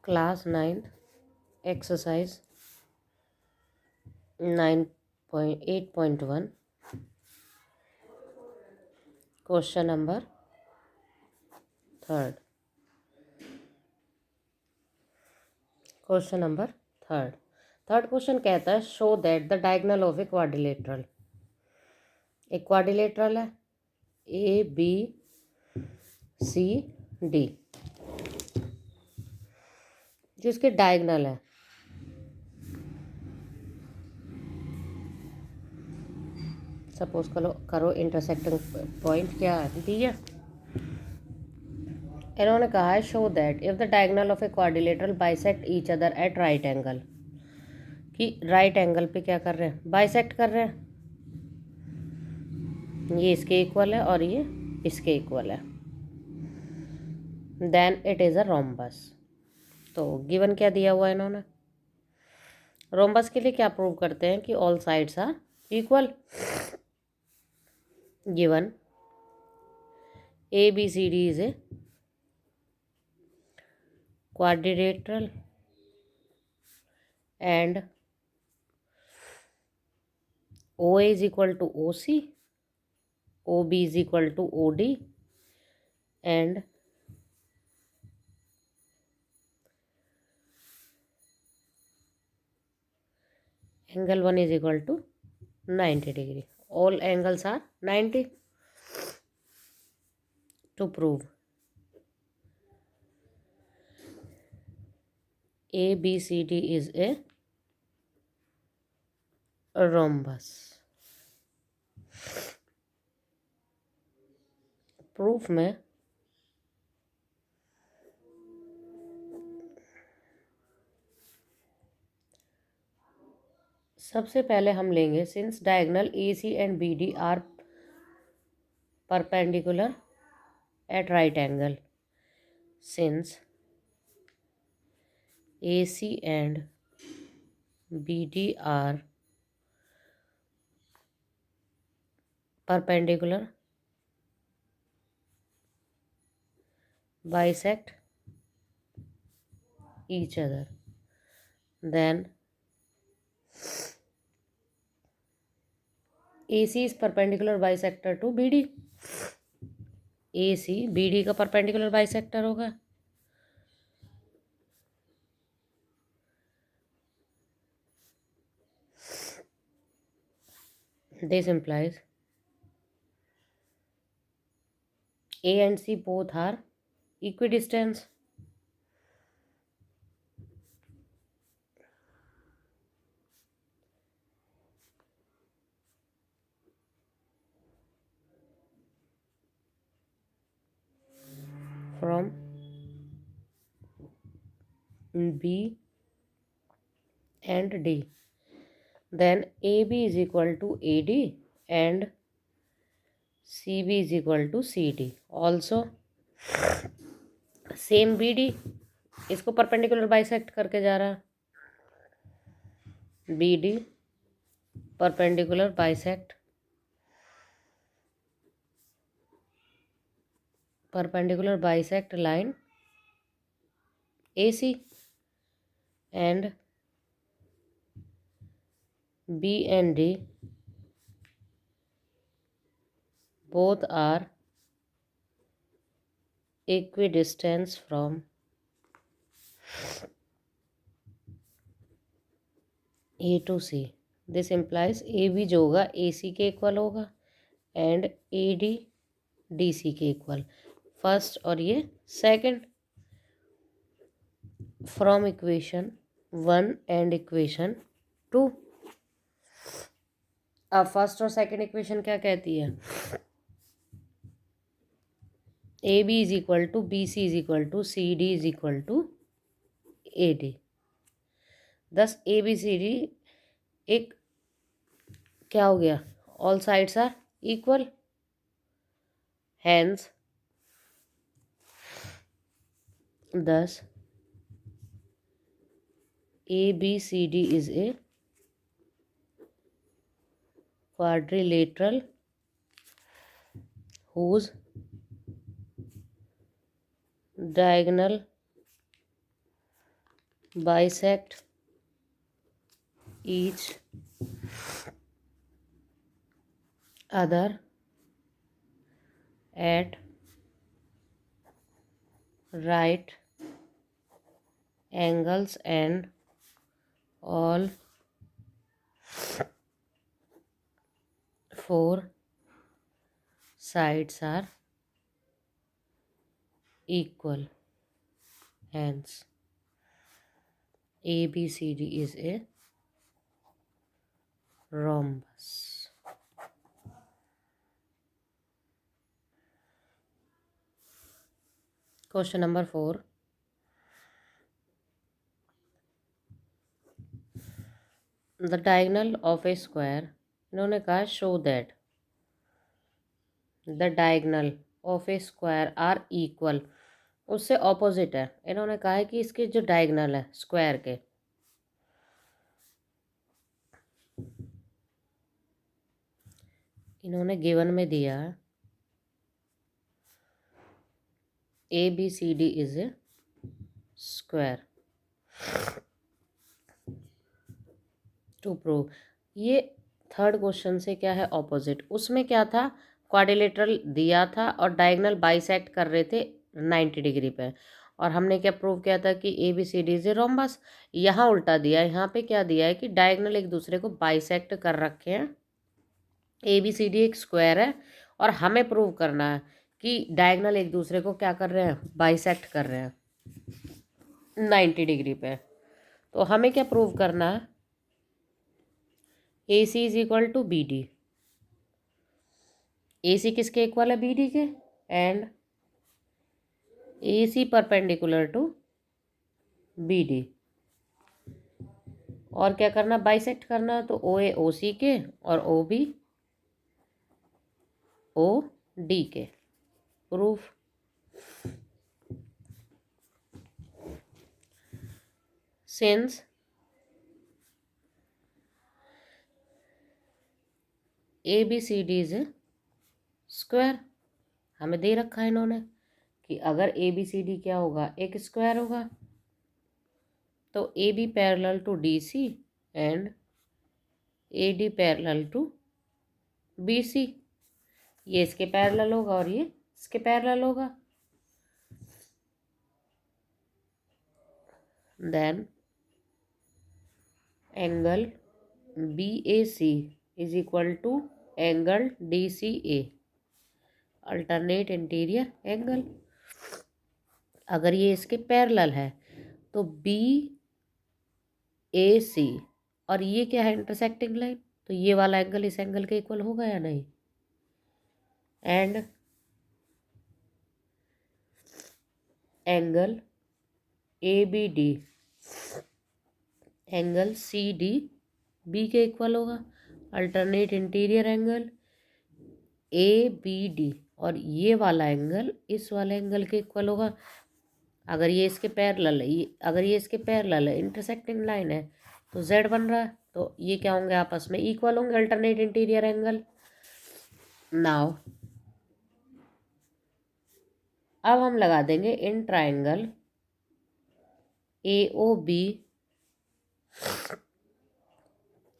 Class 9 exercise 9.8.1 question number third. Question number third question कहता है show that the diagonal of a quadrilateral. एक quadrilateral है ABCD जिसके diagonal है suppose करो इंटरसेक्टिंग पॉइंट क्या दिया इन्होंने कहा है show that if the diagonal of a quadrilateral bisect each other at right angle कि राइट एंगल पे क्या कर रहे हैं बाइसेक्ट कर रहे हैं ये इसके इक्वल है और ये इसके इक्वल है then it is a rhombus. तो गिवन क्या दिया हुआ है इन्होंने रोम्बस के लिए क्या प्रूव करते हैं कि all sides are equal given ABCD is a quadrilateral and OA is equal to OC, OB is equal to OD and angle 1 is equal to 90 degree. All angles are 90. To prove ABCD is a rhombus. Proof में सबसे पहले हम लेंगे since diagonal AC and BD are perpendicular at right angle since AC and BD are perpendicular bisect each other then AC is perpendicular bisector to BD AC BD का perpendicular bisector होगा this implies A and C both are equidistant from B and D then AB is equal to AD and CB is equal to CD also same BD इसको perpendicular bisect करके जा रहा है BD perpendicular bisect line AC and B and D both are equidistant from A to C. This implies AB जो होगा AC के equal होगा and AD DC के इक्वल फर्स्ट और ये second from equation 1 and equation 2। अब first और second equation क्या कहती है AB is equal to BC is equal to CD is equal to AD thus ABCD एक क्या हो गया all sides are equal hence thus ABCD is a quadrilateral whose diagonal bisect each other at right angles and all four sides are equal. Hence, ABCD is a rhombus. Question number 4. The diagonal of a square, इन्होंने कहा show that the diagonal of a square are equal, उससे opposite है. इन्होंने कहा है कि इसके जो डायगनल है स्क्वायर के, इन्होंने गिवन में दिया है ABCD is a square. To prove, ये थर्ड क्वेश्चन से क्या है ऑपोजिट. उसमें क्या था, क्वाड्रिलेटरल दिया था और डायगोनल बाइसेक्ट कर रहे थे 90 डिग्री पे, और हमने क्या प्रूव किया था कि ABCD इज ए रोम्बस. यहाँ उल्टा दिया है. यहाँ पे क्या दिया है कि डायगोनल एक दूसरे को बाइसेक्ट कर रखे हैं. ABCD एक स्क्वायर है और हमें प्रूव करना है कि डायगोनल एक दूसरे को क्या कर रहे हैं, बाइसेक्ट कर रहे हैं 90 डिग्री पे. तो हमें क्या प्रूव करना है, AC is equal to BD. AC किसके इक्वल है, BD के. And AC perpendicular to BD. और क्या करना, बाइसेक्ट करना. तो OA OC के और OB OD के. Proof. Since ABCD is a square, हमें दे रखा है इन्होंने कि अगर ABCD क्या होगा, एक स्क्वायर होगा. तो AB parallel to DC and AD parallel to BC. ये इसके पैरेलल होगा और ये इसके पैरेलल होगा. Then angle BAC is equal to angle DCA, alternate interior angle. अगर ये इसके पैरेलल है तो BAC और ये क्या है, इंटरसेक्टिंग लाइन. तो ये वाला एंगल इस एंगल के इक्वल होगा या नहीं. And angle ABD angle CDB के इक्वल होगा, अल्टरनेट इंटीरियर एंगल ABD. और ये वाला एंगल इस वाले एंगल के इक्वल होगा. अगर ये इसके पैरेलल है, अगर ये इसके पैरेलल है, इंटरसेक्टिंग लाइन है, तो Z बन रहा है. तो ये क्या होंगे, आपस में इक्वल होंगे, अल्टरनेट इंटीरियर एंगल. नाउ अब हम लगा देंगे in triangle AOB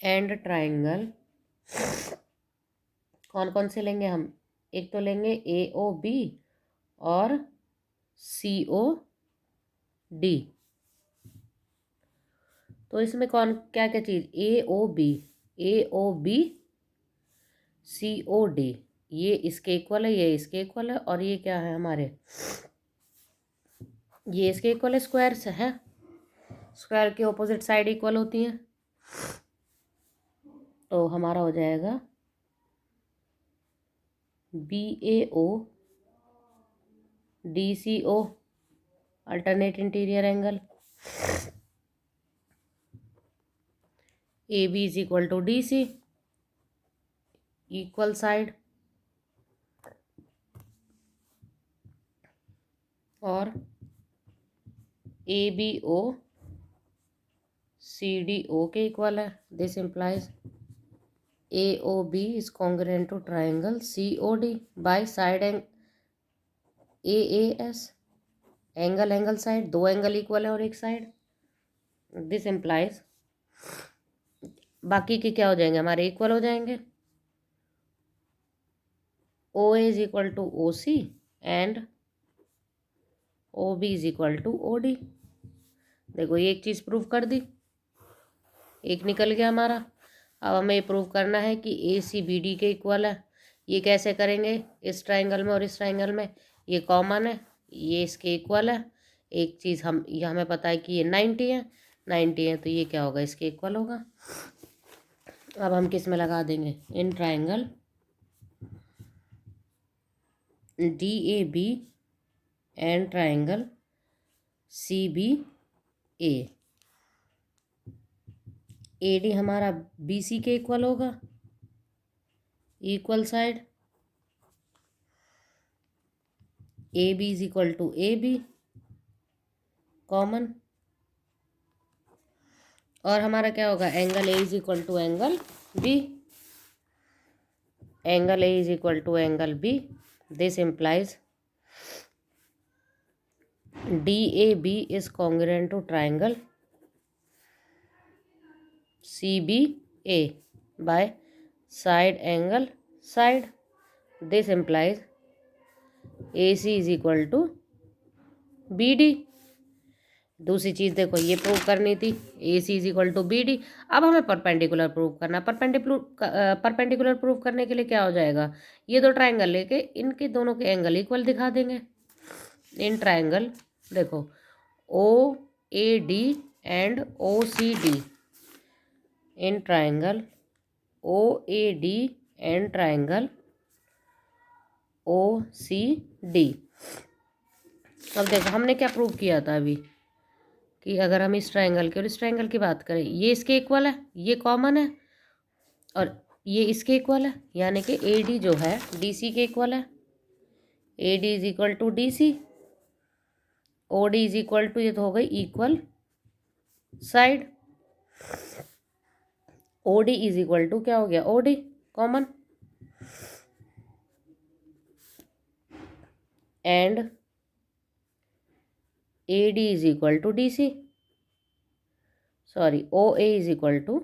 and triangle, कौन कौन से लेंगे हम, एक तो लेंगे AOB और COD. तो इसमें कौन क्या क्या चीज, AOB COD, ये इसके इक्वल है, ये इसके इक्वल है, और ये क्या है हमारे, ये इसके इक्वल है. स्क्वायर से है, स्क्वायर की ऑपोजिट साइड इक्वल होती हैं. तो हमारा हो जाएगा BAO DCO alternate interior angle. AB is equal to DC, equal side. और ABO CDO के इक्वल है. This implies AOB is congruent to triangle COD by side AAS. Angle angle side, दो एंगल इक्वल है और एक side. This implies बाकी के क्या हो जाएंगे, हमारे इक्वल हो जाएंगे। O A is equal to O C and O B is equal to O D. देखो ये एक चीज़ प्रूव कर दी, एक निकल गया हमारा। अब हमें ये प्रूव करना है कि ए सी बी डी के इक्वल है। ये कैसे करेंगे, इस ट्राइंगल में और इस ट्राइंगल में ये कॉमन है, ये इसके इक्वल है। एक चीज़ ये हमें पता है कि ये 90 है, 90 है तो ये क्या होगा, इसके इक्वल होगा। अब हम किस में लगा देंगे, in triangle D A B and triangle C B A D हमारा बी सी के इक्वल होगा, equal side. A B is equal to A B common, और हमारा क्या होगा, angle A is equal to angle B, angle A is equal to angle B. This implies D A B is congruent to triangle C B A by side angle side. This implies A C is equal to B D. दूसरी चीज़ देखो ये prove करनी थी, A C is equal to B D. अब हमें perpendicular prove करना, perpendicular prove करने के लिए क्या हो जाएगा, ये दो ट्राइंगल लेके इनके दोनों के एंगल इक्वल दिखा देंगे। इन ट्राइंगल देखो O A D and O C D, in triangle O A D and triangle O C D. अब देखो हमने क्या प्रूव किया था अभी, कि अगर हम इस ट्राइंगल की और इस ट्राइंगल की बात करें, ये इसके इक्वल है, ये कॉमन है, और ये इसके इक्वल है, यानी कि ए डी जो है डी सी के इक्वल है। A D is equal to D C, O D is equal to, ये तो हो गई equal side. O D is equal to क्या हो गया, O D common, and A D is equal to D C, sorry O A is equal to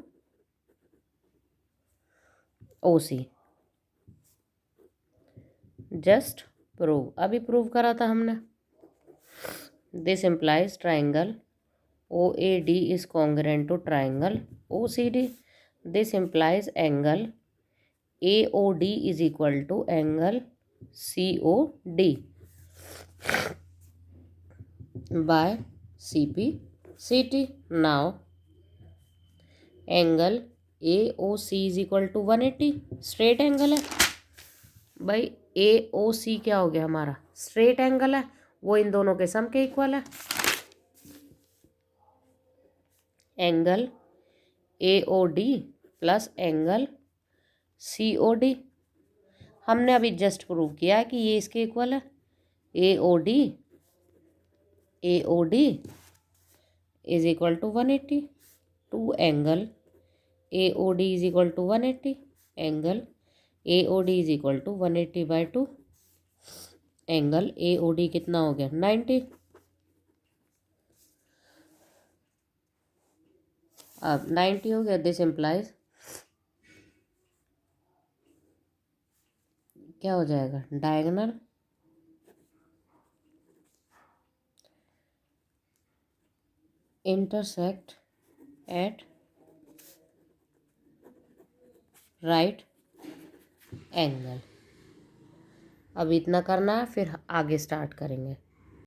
O C. Just prove, अभी prove करा था हमने। This implies triangle O A D is congruent to triangle O C D. This implies angle A O D is equal to angle C O D by C P C T. Now angle A O C is equal to 180, straight angle है भाई। ए O सी क्या हो गया हमारा, straight angle है, वो इन दोनों के सम के इक्वल है। Angle A O D plus angle C O D, हमने अभी जस्ट प्रूव किया है कि ये इसके इक्वल है। A O D is equal to 180 two angle A O D is equal to 180, angle A O D is equal to 180 by 2, angle A O D कितना हो गया 90। अब 90 हो गया, दिस इम्प्लाइज क्या हो जाएगा, diagonal intersect at right angle. अब इतना करना है, फिर आगे स्टार्ट करेंगे।